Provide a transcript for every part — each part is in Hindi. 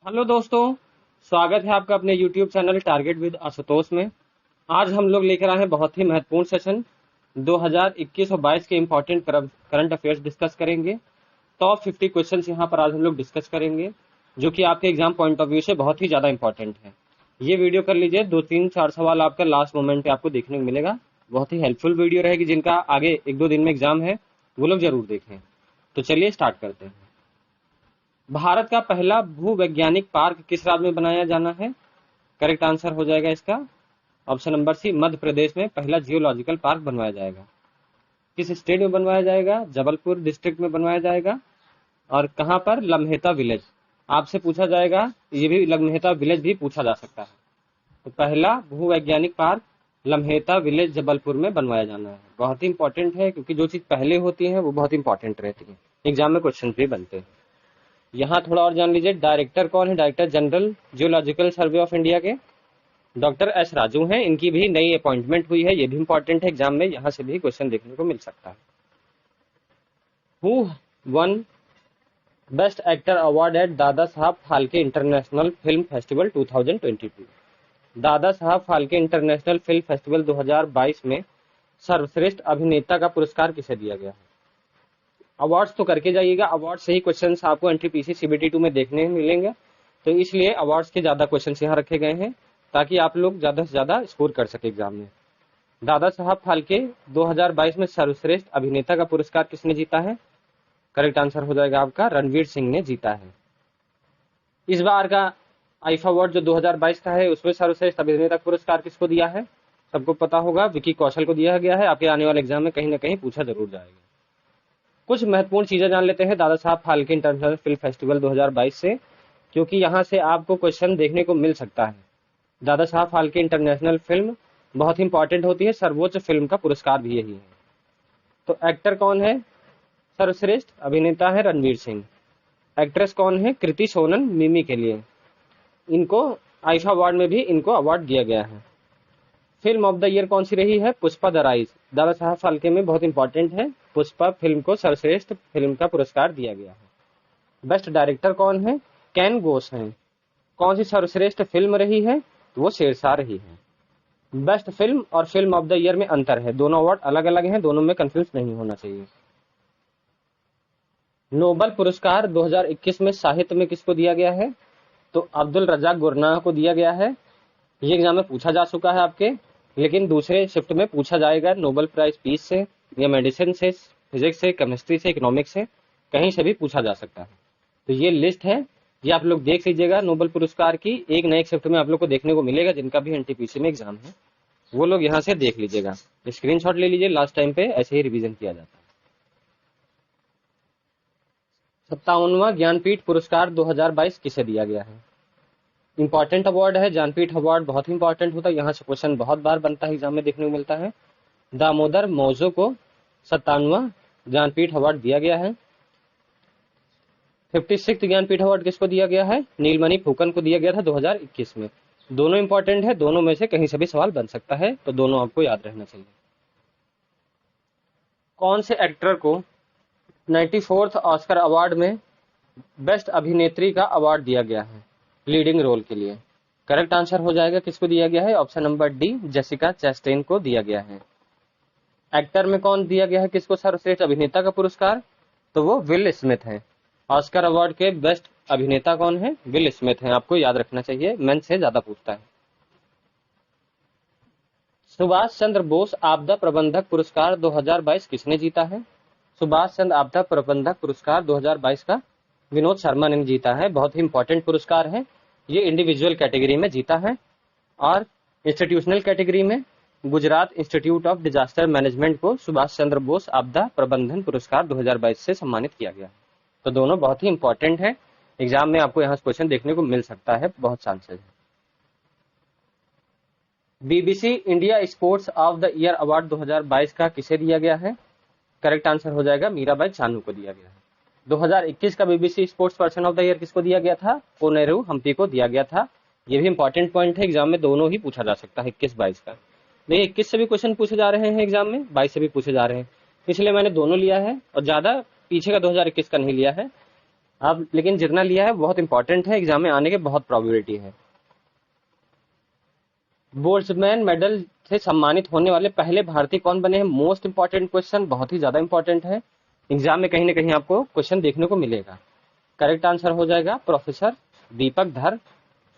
हेलो दोस्तों, स्वागत है आपका अपने YouTube channel target with Ashutosh में। आज हम लोग लेकर आए हैं बहुत ही महत्वपूर्ण सेशन 2021 और 22 के इम्पोर्टेंट करंट अफेयर्स डिस्कस करेंगे। टॉप 50 क्वेश्चंस यहाँ पर आज हम लोग डिस्कस करेंगे जो कि आपके एग्जाम पॉइंट ऑफ व्यू से बहुत ही ज़्यादा इंपॉर्टेंट है। ये वीडियो कर लीजिए, 2 3 4 सवाल आपका लास्ट मोमेंट पे आपको देखने को मिलेगा। बहुत ही हेल्पफुल वीडियो रहेगी। जिनका आगे 1 2 दिन में एग्जाम है वो लोग जरूर देखें। तो चलिए स्टार्ट करते हैं। भारत का पहला भूवैज्ञानिक पार्क किस राज्य में बनाया जाना है? करेक्ट आंसर हो जाएगा इसका option number C, Madhya Pradesh में पहला जियोलॉजिकल पार्क बनवाया जाएगा। किस स्टेट में बनवाया जाएगा? जबलपुर डिस्ट्रिक्ट में बनवाया जाएगा। और कहां पर? लम्हेता विलेज। आपसे पूछा जाएगा, ये भी लम्हेता विलेज भी पूछा जा सकता है। तो पहला भूवैज्ञानिक पार्क लम्हेता विलेज जबलपुर में बनवाया जाना है। बहुत ही इंपॉर्टेंट है क्योंकि जो चीज पहले होती है वो बहुत इंपॉर्टेंट रहती है, एग्जाम में क्वेश्चन भी बनते हैं। यहाँ थोड़ा और जान लीजिए, डायरेक्टर कौन है? Director general geological survey of India के डॉक्टर एस राजू हैं। इनकी भी नई अपॉइंटमेंट हुई है, ये भी इंपॉर्टेंट है, एग्जाम में यहाँ से भी क्वेश्चन देखने को मिल सकता है। Who one best actor award eight Dada Saheb Phalke international film festival 2022? Dada Saheb Phalke international film festival 2022 में सर्वश्रेष्ठ अभिनेता का पुरस्कार किसे दिया गया है? अवार्ड्स तो करके जाइएगा, अवार्ड से ही क्वेश्चंस आपको एनटीपीसी सीबीटी 2 में देखने मिलेंगे, तो इसलिए अवार्ड्स के ज्यादा क्वेश्चंस यहाँ रखे गए हैं ताकि आप लोग ज्यादा से ज्यादा स्कोर कर सके एग्जाम में। दादा साहब फाल्के 2022 में सर्वश्रेष्ठ अभिनेता का पुरस्कार किसने जीता है? करेक्ट आंसर हो जाएगा आपका रणवीर सिंह ने जीता है। इस बार का आईफा अवार्ड जो 2022 का है उसमें सर्वश्रेष्ठ अभिनेता का पुरस्कार किसको दिया है? सबको पता होगा, विकी कौशल को दिया गया है। आपके आने वाले एग्जाम में कहीं ना कहीं पूछा जरूर जाएगा। कुछ महत्वपूर्ण चीजें जान लेते हैं Dada Saheb Phalke international film festival 2022 से, क्योंकि यहाँ से आपको क्वेश्चन देखने को मिल सकता है। दादा साहब फाल्के इंटरनेशनल फिल्म बहुत इंपॉर्टेंट होती है, सर्वोच्च फिल्म का पुरस्कार भी यही है। तो एक्टर कौन है? सर्वश्रेष्ठ अभिनेता है रणवीर सिंह। एक्ट्रेस कौन है? कृति सोनन, मिमी के लिए। इनको आईफा अवार्ड में भी इनको अवार्ड दिया गया है। फिल्म ऑफ द ईयर कौन सी रही है? Pushpa the rise. दादा साहब फाल्के में बहुत इंपॉर्टेंट है, पुष्पा फिल्म को सर्वश्रेष्ठ फिल्म का पुरस्कार दिया गया है। बेस्ट डायरेक्टर कौन है? कैन घोष हैं। कौन सी सर्वश्रेष्ठ फिल्म रही है? वो शेरशाह रही है। बेस्ट फिल्म और फिल्म ऑफ द ईयर में अंतर है, दोनों अवार्ड अलग अलग हैं, दोनों में कंफ्यूज नहीं होना चाहिए। नोबेल पुरस्कार 2021 में साहित्य में किसको दिया गया है? तो अब्दुल रजाक गुरनाह को दिया गया है। ये एग्जाम में पूछा जा चुका है आपके, लेकिन दूसरे शिफ्ट में पूछा जाएगा नोबेल प्राइज पीस से या मेडिसिन से, फिजिक्स से, केमिस्ट्री से, इकोनॉमिक्स से, कहीं से भी पूछा जा सकता है। तो ये लिस्ट है, ये आप लोग देख लीजिएगा नोबेल पुरस्कार की। एक नए शिफ्ट में आप लोग को देखने को मिलेगा, जिनका भी एनटीपीसी में एग्जाम है वो लोग यहाँ से देख लीजिएगा, स्क्रीनशॉट ले लीजिए। लास्ट टाइम पे ऐसे ही रिवीजन किया जाता है। 57वां ज्ञानपीठ पुरस्कार 2022 किसे दिया गया है? इंपॉर्टेंट अवार्ड है, ज्ञानपीठ अवार्ड बहुत इंपॉर्टेंट होता है, यहाँ से क्वेश्चन बहुत बार बनता है, एग्जाम में देखने को मिलता है। दामोदर मौजो को 57वां ज्ञानपीठ अवार्ड दिया गया है। 56th ज्ञानपीठ अवार्ड किसको दिया गया है? नीलमणि फुकन को दिया गया था 2021 में। दोनों इंपॉर्टेंट है, दोनों में से कहीं से भी सवाल बन सकता है, तो दोनों आपको याद रहना चाहिए। कौन से एक्टर को 94th ऑस्कर अवार्ड में बेस्ट अभिनेत्री का अवार्ड दिया गया है लीडिंग रोल के लिए? करेक्ट आंसर हो जाएगा किसको दिया गया है? Option number D, Jessica Chastain को दिया गया है। एक्टर में कौन दिया गया है किसको सर्वश्रेष्ठ अभिनेता का पुरस्कार? तो वो विल स्मिथ है। ऑस्कर अवार्ड के बेस्ट अभिनेता कौन है? विल स्मिथ है, आपको याद रखना चाहिए, मेन से ज्यादा पूछता है। सुभाष चंद्र बोस आपदा प्रबंधक पुरस्कार 2022 किसने जीता है? सुभाष चंद्र आपदा प्रबंधक पुरस्कार 2022 का विनोद शर्मा ने जीता है। बहुत ही इंपॉर्टेंट पुरस्कार है, ये इंडिविजुअल कैटेगरी में जीता है। और इंस्टीट्यूशनल कैटेगरी में Gujarat institute of disaster management को सुभाष चंद्र बोस आपदा प्रबंधन पुरस्कार 2022 से सम्मानित किया गया। तो दोनों बहुत ही इंपॉर्टेंट है, एग्जाम में आपको यहाँ क्वेश्चन देखने को मिल सकता है, बहुत चांसेस है। BBC India sports of the year award 2022 का किसे दिया गया है? करेक्ट आंसर हो जाएगा मीराबाई चानू को दिया गया है। 2021 का BBC sports person of the year किसको दिया गया था? कोनेरू हम्पी को दिया गया था। ये भी इंपॉर्टेंट पॉइंट है, एग्जाम में दोनों ही पूछा जा सकता है, 21-22 का। नहीं, 21 से भी क्वेश्चन पूछे जा रहे हैं एग्जाम में, 22 से भी पूछे जा रहे हैं, इसलिए मैंने दोनों लिया है और ज्यादा पीछे का 2021 का नहीं लिया है। अब लेकिन जितना लिया है बहुत इंपॉर्टेंट है, एग्जाम में आने की बहुत प्रोबेबिलिटी है। बोल्ट्जमैन मेडल से सम्मानित होने वाले पहले भारतीय कौन बने हैं? मोस्ट इंपॉर्टेंट क्वेश्चन, बहुत ही ज्यादा इंपॉर्टेंट है, एग्जाम में कहीं ना कहीं आपको क्वेश्चन देखने को मिलेगा। करेक्ट आंसर हो जाएगा प्रोफेसर दीपक धर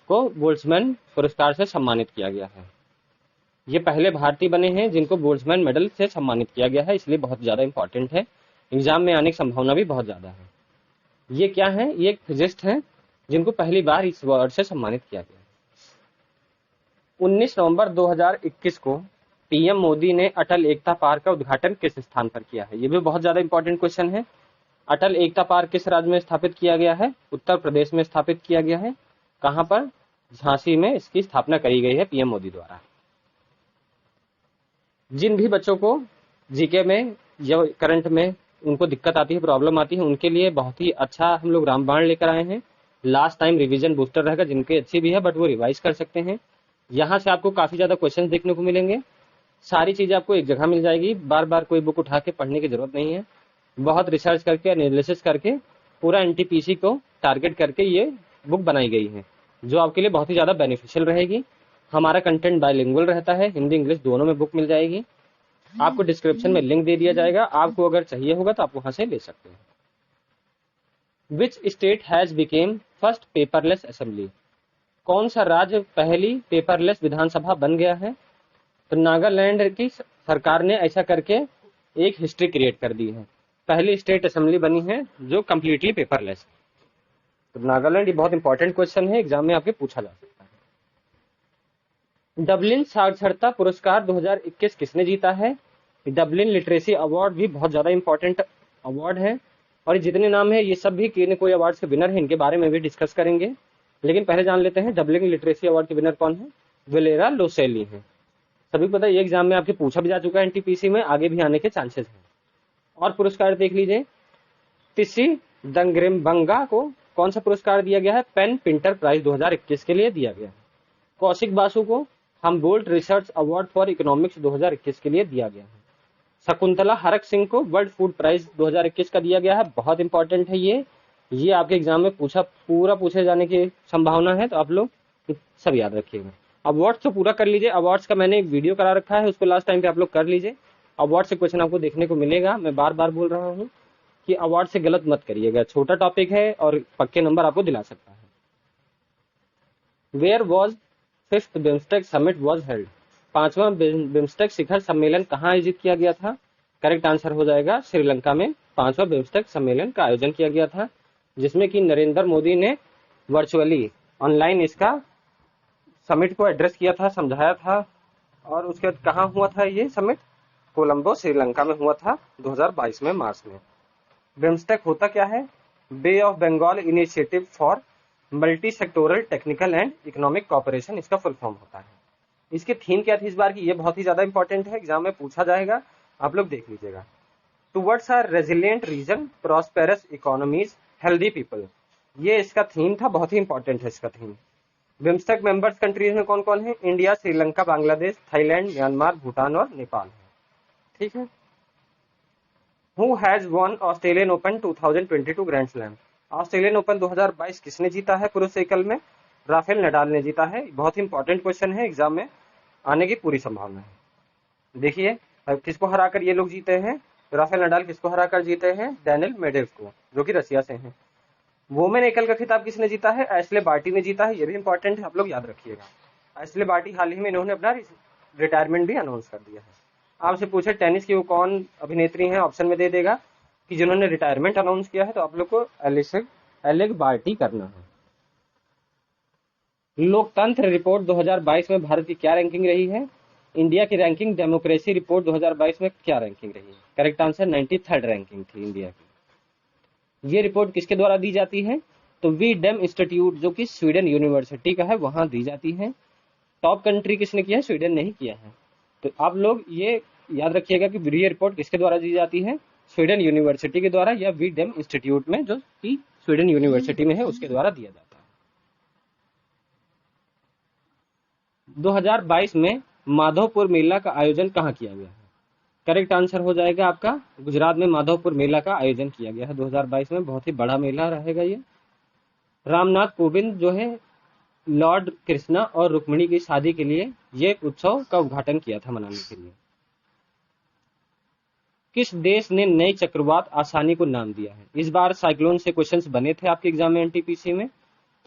को बोल्ट्जमैन पुरस्कार से सम्मानित किया गया है। ये पहले भारतीय बने हैं जिनको बोल्ट्जमैन मेडल से सम्मानित किया गया है, इसलिए बहुत ज्यादा इंपॉर्टेंट है, एग्जाम में आने की संभावना भी बहुत ज्यादा है। ये क्या है? ये एक फिजिस्ट हैं जिनको पहली बार इस अवार्ड से सम्मानित किया गया। 19 नवंबर 2021 को पीएम मोदी ने अटल एकता पार्क का उद्घाटन किस स्थान पर किया है? ये भी बहुत ज्यादा इंपॉर्टेंट क्वेश्चन है। अटल एकता पार्क किस राज्य में स्थापित किया गया है? उत्तर प्रदेश में स्थापित किया गया है। कहां पर? झांसी में इसकी स्थापना करी गई है पीएम मोदी द्वारा। जिन भी बच्चों को जीके में या करंट में उनको दिक्कत आती है, प्रॉब्लम आती है, उनके लिए बहुत ही अच्छा हम लोग रामबाण लेकर आए हैं। लास्ट टाइम रिवीजन बूस्टर रहेगा, जिनकी अच्छी भी है बट वो रिवाइज कर सकते हैं। यहाँ से आपको काफी ज्यादा क्वेश्चन देखने को मिलेंगे, सारी चीजें आपको एक जगह मिल जाएगी, बार बार कोई बुक उठा के पढ़ने की जरूरत नहीं है। बहुत रिसर्च करके, एनालिसिस करके, पूरा एनटीपीसी को टारगेट करके ये बुक बनाई गई है, जो आपके लिए बहुत ही ज्यादा बेनिफिशियल रहेगी। हमारा कंटेंट बाइलिंगुअल रहता है, हिंदी इंग्लिश दोनों में बुक मिल जाएगी। आपको डिस्क्रिप्शन में लिंक दे दिया जाएगा, आपको अगर चाहिए होगा तो आप वहां से ले सकते हैं। Which state has became first paperless assembly? कौन सा राज्य पहली पेपरलेस विधानसभा बन गया है? तो नागालैंड की सरकार ने ऐसा करके एक हिस्ट्री क्रिएट कर दी है, पहली स्टेट असेंबली बनी है जो कंप्लीटली पेपरलेस है। तो नागालैंड, ये बहुत इंपॉर्टेंट क्वेश्चन है, एग्जाम में आपके पूछा जा सकता है। डबलिन साक्षरता पुरस्कार 2021 किसने जीता है? डबलिन लिटरेसी अवार्ड भी बहुत ज्यादा इंपॉर्टेंट अवार्ड है, और ये जितने नाम है ये सब भी कोई अवार्ड के विनर है, इनके बारे में भी डिस्कस करेंगे। लेकिन पहले जान लेते हैं डबलिन लिटरेसी अवार्ड के विनर कौन है। वेलेरा लोसेली है। सभी पता है, ये एग्जाम में आपके पूछा भी जा चुका है एनटीपीसी में, आगे भी आने के चांसेस हैं। और पुरस्कार देख लीजिए, तिस्सी दंग्रेम्बंगा को कौन सा पुरस्कार दिया गया है? पेन पिंटर प्राइज 2021 के लिए दिया गया है। कौशिक बासु को Humboldt research award for economics 2021 के लिए दिया गया है। शकुंतला हरक सिंह को वर्ल्ड फूड प्राइज 2021 का दिया गया है, बहुत इंपॉर्टेंट है ये आपके एग्जाम में पूरा पूछे जाने की संभावना है, तो आप लोग सब याद रखिएगा। अवार्ड्स तो पूरा कर लीजिए, अवार्ड्स का मैंने एक वीडियो करा रखा है, उसको लास्ट टाइम पे आप लोग कर लीजिए। अवार्ड से क्वेश्चन आपको देखने को मिलेगा, मैं बार बार बोल रहा हूँ कि अवार्ड से गलत मत करिएगा, छोटा टॉपिक है और पक्के नंबर आपको दिला सकता है। Where was fifth BIMSTEC summit was held? 5वां बिम्स्टेक शिखर सम्मेलन कहाँ आयोजित किया गया था? करेक्ट आंसर हो जाएगा श्रीलंका में 5वां बिम्स्टेक सम्मेलन का आयोजन किया गया था, जिसमें कि नरेंद्र मोदी ने वर्चुअली ऑनलाइन इसका समिट को एड्रेस किया था, समझाया था। और उसके बाद कहाँ हुआ था ये समिट? कोलंबो श्रीलंका में हुआ था 2022 में मार्च में। बिम्स्टेक होता क्या है? Bay of Bengal initiative for multi sectoral technical and economic cooperation, इसका फुल फॉर्म होता है। इसकी थीम क्या थी इस बार की? ये बहुत ही ज्यादा इंपॉर्टेंट है, एग्जाम में पूछा जाएगा, आप लोग देख लीजिएगा। Towards a resilient region, prosperous economies, healthy people, ये इसका थीम था, बहुत ही इंपॉर्टेंट है इसका थीम। बिम्स्टेक मेंबर्स कंट्रीज में कौन कौन है? India, Sri Lanka, Bangladesh, Thailand, Myanmar, Bhutan और नेपाल है। ठीक है। Who has won Australian open 2022 grand slam? Australian open 2022 किसने जीता है पुरुष एकल में? राफेल नडाल ने जीता है। बहुत ही इंपॉर्टेंट क्वेश्चन है, एग्जाम में आने की पूरी संभावना है। देखिए किसको हराकर ये लोग जीते हैं, राफेल नडाल किसको हराकर जीते हैं? डैनियल मेडवेडेव को, जो कि रशिया से हैं। वुमेन एकल का खिताब किसने जीता है? एशले बार्टी ने जीता है, ये भी इंपॉर्टेंट है, आप लोग याद रखिएगा। एशले बार्टी हाल ही में इन्होंने अपना रिटायरमेंट भी अनाउंस कर दिया है। आपसे पूछे टेनिस की वो कौन अभिनेत्री है, ऑप्शन में दे देगा कि जिन्होंने रिटायरमेंट अनाउंस किया है, तो आप लोग को एलेग बार्टी करना है। लोकतंत्र रिपोर्ट 2022 में भारत की क्या रैंकिंग रही है? इंडिया की रैंकिंग डेमोक्रेसी रिपोर्ट 2022 में क्या रैंकिंग रही है? करेक्ट आंसर 93rd रैंकिंग थी इंडिया की। ये रिपोर्ट किसके द्वारा दी जाती है? तो वी डेम इंस्टीट्यूट, जो कि स्वीडन यूनिवर्सिटी का है, वहां दी जाती है। टॉप कंट्री किसने किया है? स्वीडन ने ही किया है। तो आप लोग ये याद रखिएगा कि ये रिपोर्ट किसके द्वारा दी जाती है? स्वीडन यूनिवर्सिटी के द्वारा, या वी डेम इंस्टीट्यूट में, जो कि स्वीडन यूनिवर्सिटी में है, उसके द्वारा दिया जाता है। 2022 में माधवपुर मेला का आयोजन कहाँ किया गया है? करेक्ट आंसर हो जाएगा आपका गुजरात में माधवपुर मेला का आयोजन किया गया है 2022 में। बहुत ही बड़ा मेला रहेगा ये। रामनाथ कोविंद जो है लॉर्ड कृष्णा और रुक्मिणी की शादी के लिए ये उत्सव का उद्घाटन किया था मनाने के लिए। किस देश ने नए चक्रवात आसानी को नाम दिया है? इस बार साइक्लोन से क्वेश्चंस बने थे आपके एग्जाम में एनटीपीसी में,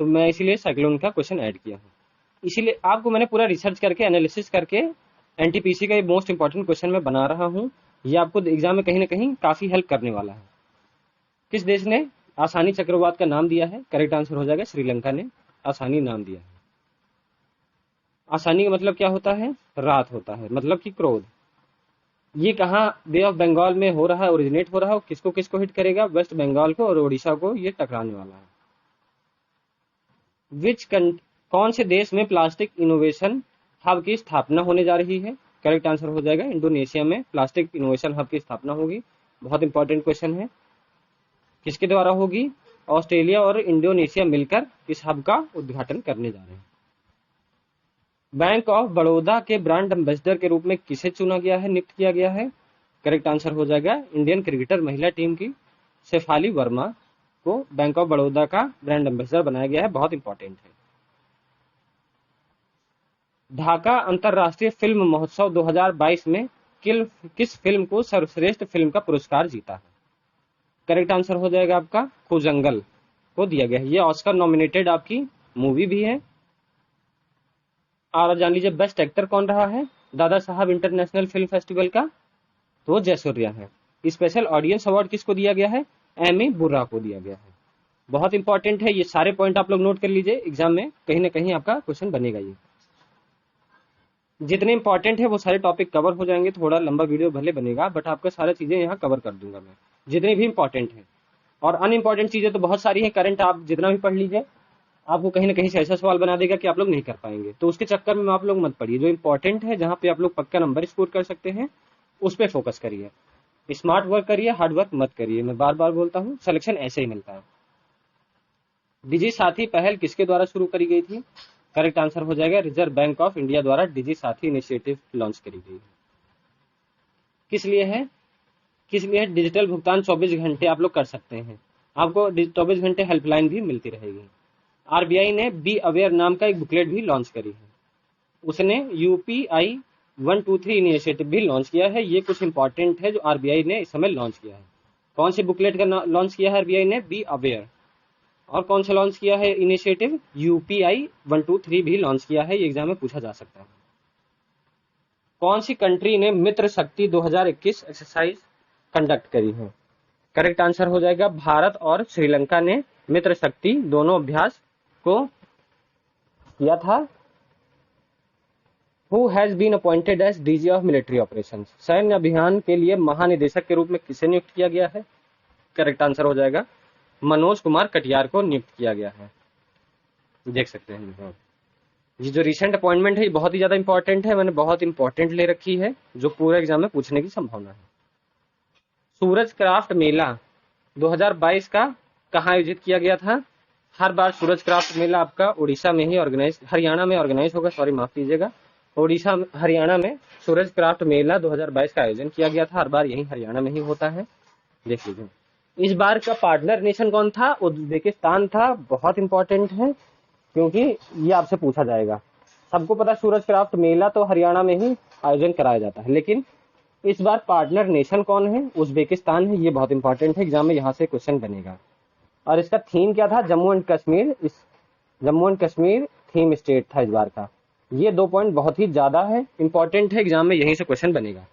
तो मैं इसीलिए साइक्लोन का क्वेश्चन ऐड किया हूँ। इसीलिए आपको मैंने पूरा रिसर्च करके एनालिसिस करके एनटीपीसी का ये मोस्ट इंपॉर्टेंट क्वेश्चन मैं बना रहा हूँ। ये आपको एग्जाम में कहीं ना कहीं काफी हेल्प करने वाला है। किस देश ने आसानी चक्रवात का नाम दिया है? करेक्ट आंसर हो जाएगा श्रीलंका ने आसानी नाम दिया है। आसानी का मतलब क्या होता है? रात होता है, मतलब कि क्रोध। ये कहाँ बे ऑफ बंगाल में हो रहा है, ओरिजिनेट हो रहा है, किसको किसको हिट करेगा? वेस्ट बंगाल को और ओडिशा को ये टकराने वाला है। कौन से देश में प्लास्टिक इनोवेशन हब की स्थापना होने जा रही है? करेक्ट आंसर हो जाएगा इंडोनेशिया में प्लास्टिक इनोवेशन हब की स्थापना होगी। बहुत इंपॉर्टेंट क्वेश्चन है। किसके द्वारा होगी? ऑस्ट्रेलिया और इंडोनेशिया मिलकर इस हब का उद्घाटन करने जा रहे हैं। बैंक ऑफ बड़ौदा के ब्रांड एम्बेसडर के रूप में किसे चुना गया है, नियुक्त किया गया है? करेक्ट आंसर हो जाएगा इंडियन क्रिकेटर महिला टीम की शेफाली वर्मा को बैंक ऑफ बड़ौदा का ब्रांड एम्बेसडर बनाया गया है। बहुत इंपॉर्टेंट है। ढाका अंतरराष्ट्रीय फिल्म महोत्सव 2022 में किस फिल्म को सर्वश्रेष्ठ फिल्म का पुरस्कार जीता है? करेक्ट आंसर हो जाएगा आपका खुजंगल को दिया गया है। ये ऑस्कर नॉमिनेटेड आपकी मूवी भी है। और जान लीजिए बेस्ट एक्टर कौन रहा है Dada Saheb international film festival का? तो जयसूर्या है। स्पेशल ऑडियंस अवार्ड किसको दिया गया है? एमी बुर्रा को दिया गया है। बहुत इंपॉर्टेंट है। ये सारे पॉइंट आप लोग नोट कर लीजिए, एग्जाम में कहीं ना कहीं आपका क्वेश्चन बनेगा। ये जितने इंपॉर्टेंट है वो सारे टॉपिक कवर हो जाएंगे। थोड़ा लंबा वीडियो भले बनेगा बट आपका सारी चीजें यहाँ कवर कर दूंगा मैं, जितने भी इंपॉर्टेंट है। और अनइंपॉर्टेंट चीजें तो बहुत सारी है। करंट आप जितना भी पढ़ लीजिए, आपको कहीं ना कहीं से ऐसा सवाल बना देगा कि आप लोग नहीं कर पाएंगे। तो उसके चक्कर में आप लोग मत पढ़िए। जो इंपॉर्टेंट है, जहां पे आप लोग पक्का नंबर स्कोर कर सकते हैं, उस पर फोकस करिए। स्मार्ट वर्क करिए, हार्ड वर्क मत करिए। मैं बार बार बोलता हूँ, सिलेक्शन ऐसे ही मिलता है। डिजी साथी पहल किसके द्वारा शुरू करी गई थी? करेक्ट आंसर हो जाएगा रिजर्व बैंक ऑफ इंडिया द्वारा डिजी साथी इनिशिएटिव लॉन्च करी गई है। किस लिए है? डिजिटल भुगतान 24 घंटे आप लोग कर सकते हैं। आपको 24 घंटे हेल्पलाइन भी मिलती रहेगी। आरबीआई ने बी अवेयर नाम का एक बुकलेट भी लॉन्च करी है। उसने यूपीआई 123 इनिशिएटिव भी लॉन्च किया है। ये कुछ इंपॉर्टेंट है जो आरबीआई ने इस समय लॉन्च किया है। कौन सी बुकलेट का लॉन्च किया है आरबीआई ने? Be aware. और कौन सा लॉन्च किया है इनिशिएटिव? यूपीआई 123 भी लॉन्च किया है। ये एग्जाम में पूछा जा सकता है। कौन सी कंट्री ने मित्र शक्ति 2021 एक्सरसाइज कंडक्ट करी है? करेक्ट आंसर हो जाएगा भारत और श्रीलंका ने मित्र शक्ति दोनों अभ्यास को किया था। Who has been appointed as DG of military operations? सैन्य अभियान के लिए महानिदेशक के रूप में किसे नियुक्त किया गया है? करेक्ट आंसर हो जाएगा मनोज कुमार कटियार को नियुक्त किया गया है। देख सकते हैं ये जो रिसेंट अपॉइंटमेंट है ये बहुत ही ज्यादा इंपॉर्टेंट है। मैंने बहुत इंपॉर्टेंट ले रखी है जो पूरे एग्जाम में पूछने की संभावना है। सूरज क्राफ्ट मेला 2022 का कहाँ आयोजित किया गया था? हर बार सूरज क्राफ्ट मेला आपका उड़ीसा में ही हरियाणा में ऑर्गेनाइज होगा। सॉरी, माफ कीजिएगा। उड़ीसा हरियाणा में सूरज क्राफ्ट मेला 2022 का आयोजन किया गया था। हर बार यही हरियाणा में ही होता है। देख लीजिए। इस बार का पार्टनर नेशन कौन था? उज्बेकिस्तान था। बहुत इंपॉर्टेंट है क्योंकि ये आपसे पूछा जाएगा। सबको पता सूरज क्राफ्ट मेला तो हरियाणा में ही आयोजन कराया जाता है, लेकिन इस बार पार्टनर नेशन कौन है? उज्बेकिस्तान है। ये बहुत इंपॉर्टेंट है, एग्जाम में यहाँ से क्वेश्चन बनेगा। और इसका थीम क्या था? Jammu and Kashmir. Jammu and Kashmir theme state था इस बार का। ये 2 पॉइंट बहुत ही ज्यादा है, इंपॉर्टेंट है, एग्जाम में यहीं से क्वेश्चन बनेगा।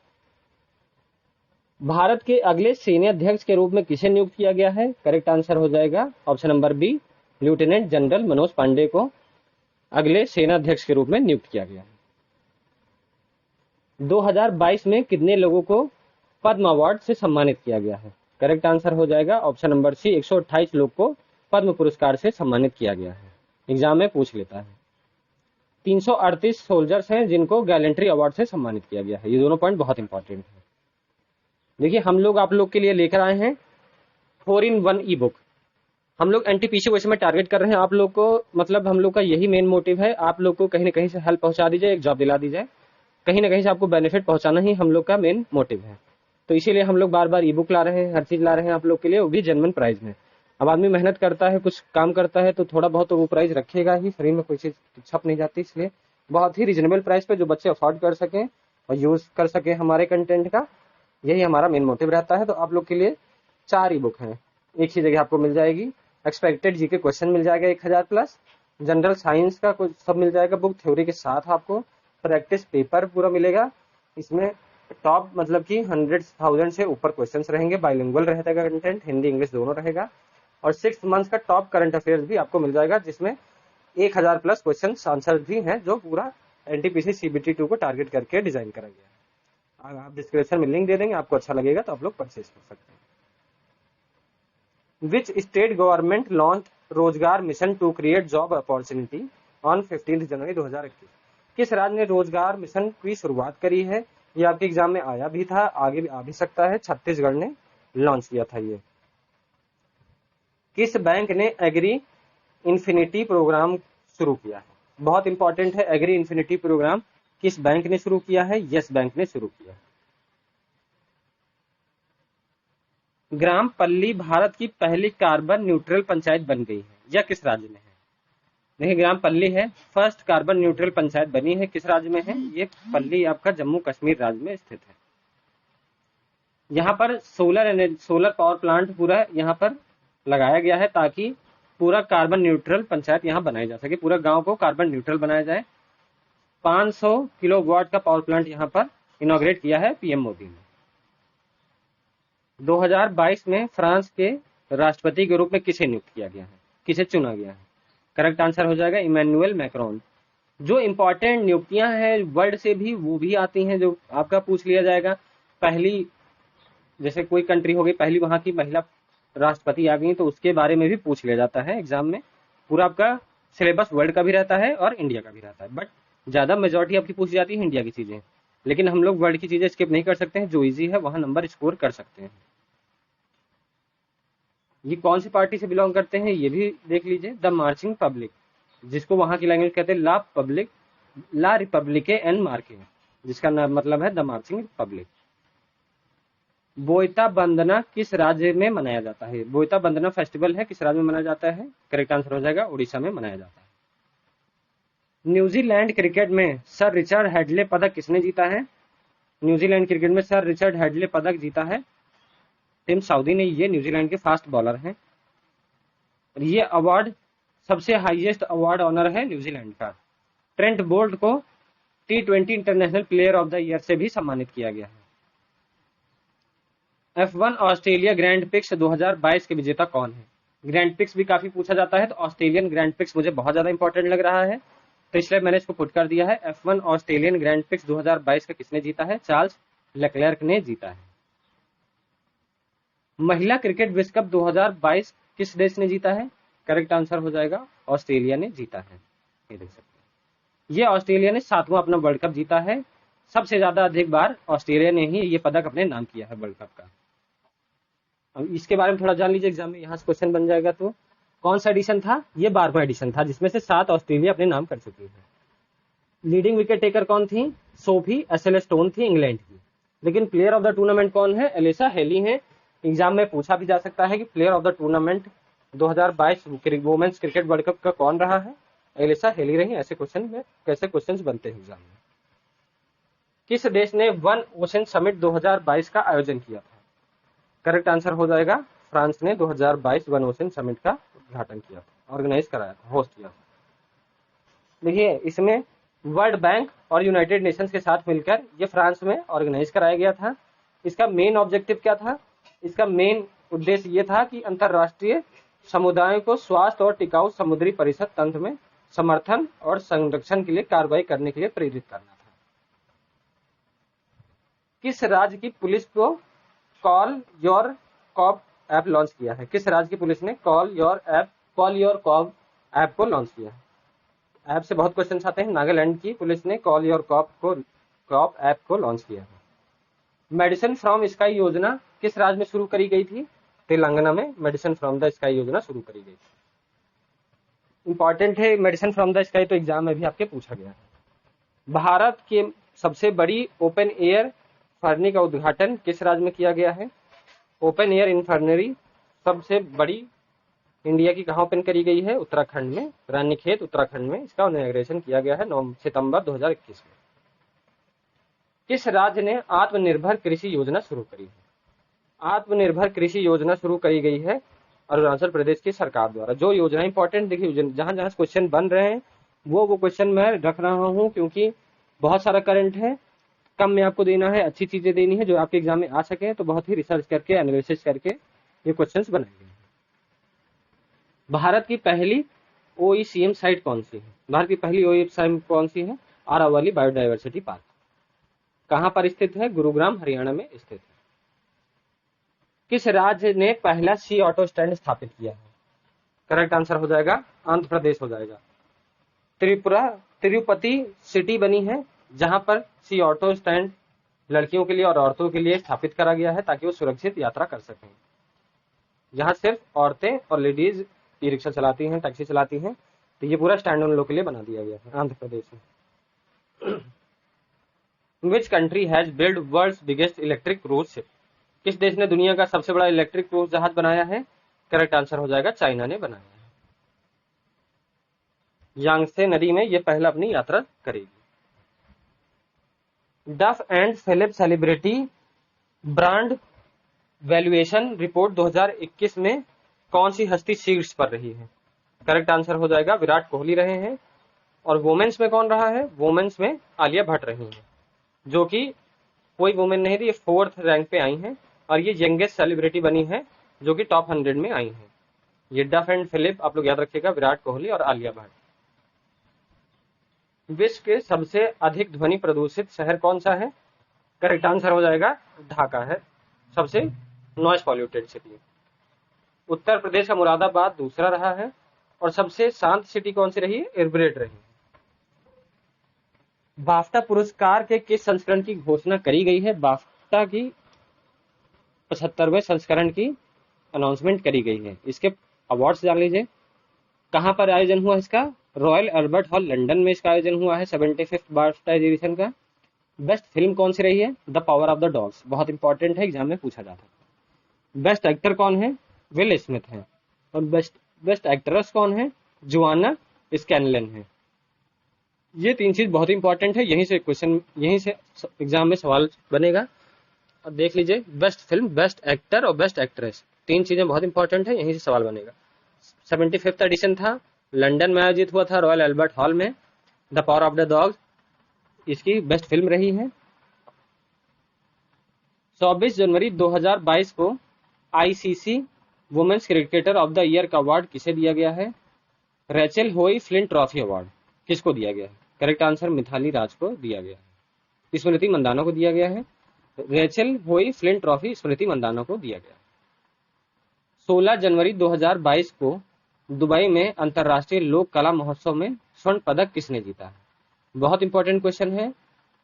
भारत के अगले सैन्याध्यक्ष के रूप में किसे नियुक्त किया गया है? करेक्ट आंसर हो जाएगा option number B, lieutenant general Manoj Pande को अगले सेनाध्यक्ष के रूप में नियुक्त किया गया है। 2022 में कितने लोगों को पद्म अवार्ड से सम्मानित किया गया है? करेक्ट आंसर हो जाएगा ऑप्शन नंबर सी, 128 लोग को पद्म पुरस्कार से सम्मानित किया गया है। एग्जाम में पूछ लेता है। 338 सोल्जर्स हैं जिनको गैलेंट्री अवार्ड से सम्मानित किया गया है। ये दोनों पॉइंट बहुत इंपॉर्टेंट है। देखिए, हम लोग आप लोग के लिए लेकर आए हैं 4-in-1 ई बुक। हम लोग एनटीपीसी वैसे में टारगेट कर रहे हैं आप लोग को, मतलब हम लोग का यही मेन मोटिव है, आप लोग को कहीं ना कहीं से हेल्प पहुंचा दी जाए, एक जॉब दिला दी जाए। कहीं ना कहीं से आपको बेनिफिट पहुंचाना ही हम लोग का मेन मोटिव है। तो इसीलिए हम लोग बार बार ई बुक ला रहे हैं, हर चीज ला रहे हैं आप लोग के लिए, वो भी जेन्युइन प्राइस में। अब आदमी मेहनत करता है, कुछ काम करता है, तो थोड़ा बहुत तो वो प्राइस रखेगा ही, फ्री में कोई चीज छप नहीं जाती। इसलिए बहुत ही रिजनेबल प्राइस पे जो बच्चे अफोर्ड कर सकें और यूज कर सके हमारे कंटेंट का, यही हमारा मेन मोटिव रहता है। तो आप लोग के लिए 4 ई बुक हैं, एक ही जगह आपको मिल जाएगी। एक्सपेक्टेड जीके क्वेश्चन मिल जाएगा 1000 प्लस, जनरल साइंस का कुछ सब मिल जाएगा बुक थ्योरी के साथ, आपको प्रैक्टिस पेपर पूरा मिलेगा। इसमें टॉप मतलब कि 100,000 से ऊपर क्वेश्चंस रहेंगे, बाइलिंगुअल रहेगा कंटेंट, हिंदी इंग्लिश दोनों रहेगा। और 6 मंथ्स का टॉप करंट अफेयर्स भी आपको मिल जाएगा, जिसमें 1000 प्लस क्वेश्चन आंसर भी हैं, जो पूरा एनटीपीसी सीबीटी 2 को टारगेट करके डिजाइन करा गया है। आप डिस्क्रिप्शन में लिंक दे देंगे, आपको अच्छा लगेगा तो आप लोग परचेज कर सकते हैं। Which state government launched Rozgar mission to create job opportunity on 15 January 2021? किस राज्य ने रोजगार मिशन की शुरुआत करी है? ये आपके एग्जाम में आया भी था, आगे भी आ भी सकता है। छत्तीसगढ़ ने लॉन्च किया था ये। किस बैंक ने एग्री इन्फिनिटी प्रोग्राम शुरू किया है? बहुत इंपॉर्टेंट है, एग्री इन्फिनिटी प्रोग्राम किस बैंक ने शुरू किया है? यस बैंक ने शुरू किया है। ग्राम पल्ली भारत की पहली कार्बन न्यूट्रल पंचायत बन गई है, यह किस राज्य में है? देखिए, ग्राम पल्ली है, फर्स्ट कार्बन न्यूट्रल पंचायत बनी है, किस राज्य में है? ये पल्ली आपका जम्मू कश्मीर राज्य में स्थित है। यहाँ पर सोलर पावर प्लांट पूरा यहाँ पर लगाया गया है, ताकि पूरा कार्बन न्यूट्रल पंचायत यहाँ बनाई जा सके, पूरा गांव को कार्बन न्यूट्रल बनाया जाए। 500 किलोवाट का पावर प्लांट यहाँ पर इनॉग्रेट किया है पीएम मोदी ने। 2022 में फ्रांस के राष्ट्रपति के रूप में किसे नियुक्त किया गया है, किसे चुना गया है? करेक्ट आंसर हो जाएगा इमैनुअल मैक्रोन। जो इंपॉर्टेंट नियुक्तियां हैं वर्ल्ड से भी, वो भी आती हैं, जो आपका पूछ लिया जाएगा। पहली जैसे कोई कंट्री हो गई, पहली वहां की महिला राष्ट्रपति आ गई, तो उसके बारे में भी पूछ लिया जाता है एग्जाम में। पूरा आपका सिलेबस वर्ल्ड का भी रहता है और इंडिया का भी रहता है, बट ज्यादा मेजोरिटी आपकी पूछी जाती है इंडिया की चीजें, लेकिन हम लोग वर्ल्ड की चीजें स्किप नहीं कर सकते हैं, जो इजी है वहां नंबर स्कोर कर सकते हैं। ये कौन सी पार्टी से बिलोंग करते हैं ये भी देख लीजिए। द मार्चिंग पब्लिक, जिसको वहां की लैंग्वेज कहते हैं ला रिपब्लिके एन मार्के, जिसका मतलब है द मार्चिंग पब्लिक। बोयता बंदना किस राज्य में मनाया जाता है? बोयता बंदना फेस्टिवल है, किस राज्य में मनाया जाता है? करेक्ट आंसर हो जाएगा उड़ीसा में मनाया जाता है। न्यूजीलैंड क्रिकेट में सर रिचर्ड हेडले पदक किसने जीता है? न्यूजीलैंड क्रिकेट में सर रिचर्ड हेडले पदक जीता है टिम साउदी ने। ये न्यूजीलैंड के फास्ट बॉलर हैं। ये अवार्ड सबसे हाईएस्ट अवार्ड ऑनर है न्यूजीलैंड का। ट्रेंट बोल्ट को T20 international player of the year से भी सम्मानित किया गया है। F1 ऑस्ट्रेलिया ग्रैंड पिक्स 2022 के विजेता कौन है? ग्रैंड पिक्स भी काफी पूछा जाता है, तो ऑस्ट्रेलियन ग्रैंड पिक्स मुझे बहुत ज्यादा इंपॉर्टेंट लग रहा है, तो इसलिए मैंने इसको पुट कर दिया है। F1 ऑस्ट्रेलियन ग्रैंड पिक्स 2022 का किसने जीता है? चार्ल्स लेक्लेर्क ने जीता है। महिला क्रिकेट विश्व कप 2022 किस देश ने जीता है? करेक्ट आंसर हो जाएगा ऑस्ट्रेलिया ने जीता है। ये देख सकते हैं, ये ऑस्ट्रेलिया ने 7वां अपना वर्ल्ड कप जीता है। सबसे ज्यादा अधिक बार ऑस्ट्रेलिया ने ही ये पदक अपने नाम किया है वर्ल्ड कप का। अब इसके बारे में थोड़ा जान लीजिए, एग्जाम में यहाँ से क्वेश्चन बन जाएगा। तो कौन सा एडिशन था? ये 12वां एडिशन था, जिसमें से 7 ऑस्ट्रेलिया अपने नाम कर चुकी है। लीडिंग विकेट टेकर कौन थी? सोफी एसएल स्टोन थी इंग्लैंड की। लेकिन प्लेयर ऑफ द टूर्नामेंट कौन है? एलिसा हेली है। एग्जाम में पूछा भी जा सकता है कि player of the tournament 2022 women's cricket world cup का कौन रहा है? एलिसा हेली रही। ऐसे क्वेश्चन में कैसे क्वेश्चंस बनते हैं एग्जाम में। किस देश ने वन ओशन समिट 2022 का आयोजन किया था? करेक्ट आंसर हो जाएगा फ्रांस ने 2022 वन ओशन समिट का उद्घाटन किया था, ऑर्गेनाइज कराया था, होस्ट किया था। देखिए, इसमें वर्ल्ड बैंक और यूनाइटेड नेशंस के साथ मिलकर ये फ्रांस में ऑर्गेनाइज कराया गया था। इसका मेन ऑब्जेक्टिव क्या था? इसका मेन उद्देश्य ये था कि अंतरराष्ट्रीय समुदायों को स्वास्थ्य और टिकाऊ समुद्री परिसर तंत्र में समर्थन और संरक्षण के लिए कार्रवाई करने के लिए प्रेरित करना था। किस राज्य की पुलिस को call your cop app launch किया है? किस राज्य की पुलिस ने कॉल योर कॉप ऐप को लॉन्च किया है? ऐप से बहुत क्वेश्चन आते हैं। नागालैंड की पुलिस ने कॉल योर कॉप ऐप को लॉन्च किया है। मेडिसिन फ्रॉम स्काई योजना किस राज्य में शुरू करी गई थी? तेलंगाना में मेडिसिन फ्रॉम द स्काई योजना शुरू करी गई थी। इंपॉर्टेंट है मेडिसिन फ्रॉम द स्काई, तो एग्जाम में भी आपके पूछा गया है। भारत के सबसे बड़ी ओपन एयर फर्नी का उद्घाटन किस राज्य में किया गया है? ओपन एयर इन्फर्नरी सबसे बड़ी इंडिया की कहाँ ओपन करी गई है? उत्तराखंड में, रानीखेत उत्तराखंड में इसका इनॉग्रेशन किया गया है 9 सितंबर 2021 में। किस राज्य ने आत्मनिर्भर कृषि योजना शुरू करी है? आत्मनिर्भर कृषि योजना शुरू करी गई है अरुणाचल प्रदेश की सरकार द्वारा। जो योजना इंपॉर्टेंट, देखिए जहां जहां क्वेश्चन बन रहे हैं वो क्वेश्चन मैं रख रहा हूं, क्योंकि बहुत सारा करंट है, कम में आपको देना है, अच्छी चीजें देनी है जो आपके एग्जाम में आ सके, तो बहुत ही रिसर्च करके एनालिसिस करके ये क्वेश्चंस बनाए गए हैं। भारत की पहली ओईसीएम साइट कौन सी है? भारत की पहली ओईसीएम कौन सी है? Aravalli biodiversity park. कहां पर स्थित है? गुरुग्राम हरियाणा में स्थित है। किस राज्य ने पहला सी ऑटो स्टैंड स्थापित किया है? करेक्ट आंसर हो जाएगा आंध्र प्रदेश हो जाएगा। तिरुपति सिटी बनी है जहां पर सी ऑटो स्टैंड लड़कियों के लिए और औरतों के लिए स्थापित करा गया है ताकि वो सुरक्षित यात्रा कर सकें। जहां सिर्फ औरतें और लेडीज ई रिक्शा चलाती हैं, टैक्सी चलाती हैं, तो ये पूरा स्टैंड उन लोगों के लिए बना दिया गया है आंध्र प्रदेश में। Which country has build world's biggest electric cruise ship? किस देश ने दुनिया का सबसे बड़ा इलेक्ट्रिक क्रूज जहाज बनाया है? करेक्ट आंसर हो जाएगा चाइना ने बनाया है। यांगत्से नदी में ये पहला अपनी यात्रा करेगी। Duff and Philip celebrity brand valuation report 2021 में कौन सी हस्ती शीर्ष पर रही है? करेक्ट आंसर हो जाएगा विराट कोहली रहे हैं। और वुमेन्स में कौन रहा है? वुमेन्स में आलिया भट्ट रही हैं, जो कि कोई वुमेन नहीं थी, ये 4th रैंक पे आई हैं और ये यंगेस्ट सेलिब्रिटी बनी है जो कि टॉप 100 में आई हैं। ये डफ एंड फिलिप आप लोग याद रखिएगा, विराट कोहली और आलिया भट्ट। विश्व के सबसे अधिक ध्वनि प्रदूषित शहर कौन सा है? करेक्ट आंसर हो जाएगा ढाका है सबसे noise polluted city. Uttar Pradesh का मुरादाबाद दूसरा रहा है। और सबसे शांत सिटी कौन सी रही? एल्बरेट रही। बाफ्टा पुरस्कार के किस संस्करण की घोषणा करी गई है? बाफ्टा की 75वें संस्करण की अनाउंसमेंट करी गई है। इसके अवार्ड्स जान लीजिए। कहां पर आयोजन हुआ इसका? रॉयल अल्बर्ट हॉल लंदन में इसका आयोजन हुआ है 75th बाफ्टा एडिशन का। बेस्ट फिल्म कौन सी रही है? The Power of the dogs. बहुत इंपॉर्टेंट है, एग्जाम में पूछा जाता है। बेस्ट एक्टर कौन है? विल स्मिथ है। और बेस्ट एक्ट्रेस कौन है? जोआना स्कैनलन है। ये 3 चीज बहुत इंपॉर्टेंट है, यहीं से क्वेश्चन, यहीं से एग्जाम में सवाल बनेगा। और देख लीजिए, बेस्ट फिल्म, बेस्ट एक्टर और बेस्ट एक्ट्रेस, 3 चीजें बहुत इंपॉर्टेंट है, यहीं से सवाल बनेगा। 75th एडिशन था, लंदन में आयोजित हुआ था रॉयल अल्बर्ट हॉल में। The Power of the Dog इसकी बेस्ट फिल्म रही है। 24 जनवरी 2022 को ICC women's cricketer of the year का अवार्ड किसे दिया गया है? रेचल होई फ्लिंट ट्रॉफी अवार्ड किसको दिया गया है? करेक्ट आंसर मिथाली राज को दिया गया है। स्मृति मंदाना को दिया गया है। रेचल होई फ्लिंट ट्रॉफी स्मृति मंदाना को दिया गया। 16 जनवरी 2022 को दुबई में अंतरराष्ट्रीय लोक कला महोत्सव में स्वर्ण पदक किसने जीता है? बहुत इंपॉर्टेंट क्वेश्चन है,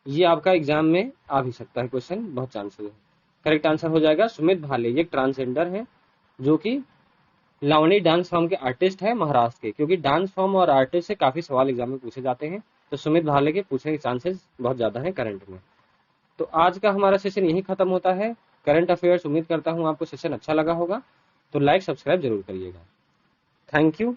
ये आपका एग्जाम में आ भी सकता है क्वेश्चन, बहुत चांसेस है। करेक्ट आंसर हो जाएगा सुमित भाले। ये ट्रांसजेंडर है जो कि लावनी डांस फॉर्म के आर्टिस्ट है महाराष्ट्र के, क्योंकि डांस फॉर्म और आर्टिस्ट से काफी सवाल एग्जाम में पूछे जाते हैं, तो सुमित भाले के पूछने के चांसेस बहुत ज्यादा है करंट में। तो आज का हमारा सेशन यही खत्म होता है। करंट अफेयर्स, उम्मीद करता हूँ आपको सेशन अच्छा लगा होगा, तो लाइक सब्सक्राइब जरूर करिएगा। Thank you.